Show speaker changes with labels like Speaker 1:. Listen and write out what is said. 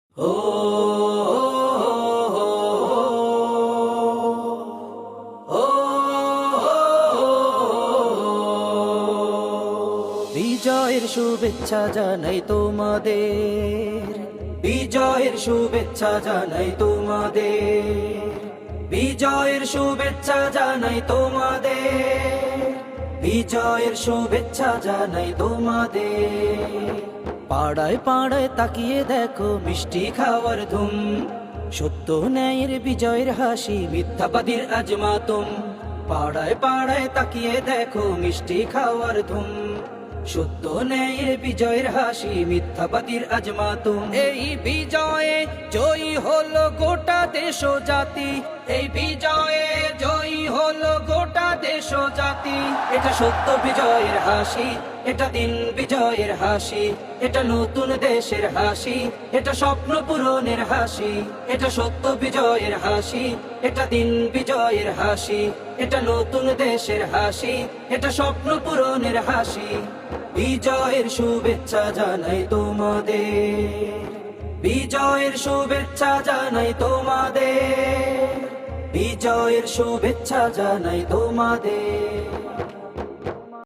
Speaker 1: বিজয়ের শুভেচ্ছা জানাই তোমাদের, বিজয়ের শুভেচ্ছা জানাই তোমাদের, বিজয়ের শুভেচ্ছা জানাই তোমাদের, বিজয়ের শুভেচ্ছা জানাই তোমাদের। পাড়ায় পাড়ায় তাকিয়ে দেখো মিষ্টি খাওয়ার ধুম, সত্য ন্যায়ের বিজয়ের হাসি, মিথ্যাবাদীর আজ মাতম। পাড়ায় পাড়ায় তাকিয়ে দেখো মিষ্টি খাওয়ার ধুম, সত্য ন্যায়ের বিজয়ের হাসি, মিথ্যাবাদীর আজ মাতম। এই বিজয়ে জয়ী হলো গোটা দেশ ও জাতি, এই বিজয়ে জয়ী হলো গোটা দেশ ও জাতি। এটা সত্য বিজয়ের হাসি, এটা দিন বিজয়ের হাসি, এটা নতুন দেশের হাসি, এটা স্বপ্ন পূরণের হাসি। এটা সত্য বিজয়ের হাসি, এটা দিন বিজয়ের হাসি, এটা নতুন দেশের হাসি, এটা স্বপ্ন পূরণের হাসি। বিজয়ের শুভেচ্ছা জানাই তোমাদের, বিজয়ের শুভেচ্ছা জানাই তোমাদের, বিজয়ের শুভেচ্ছা জানাই তোমাদের।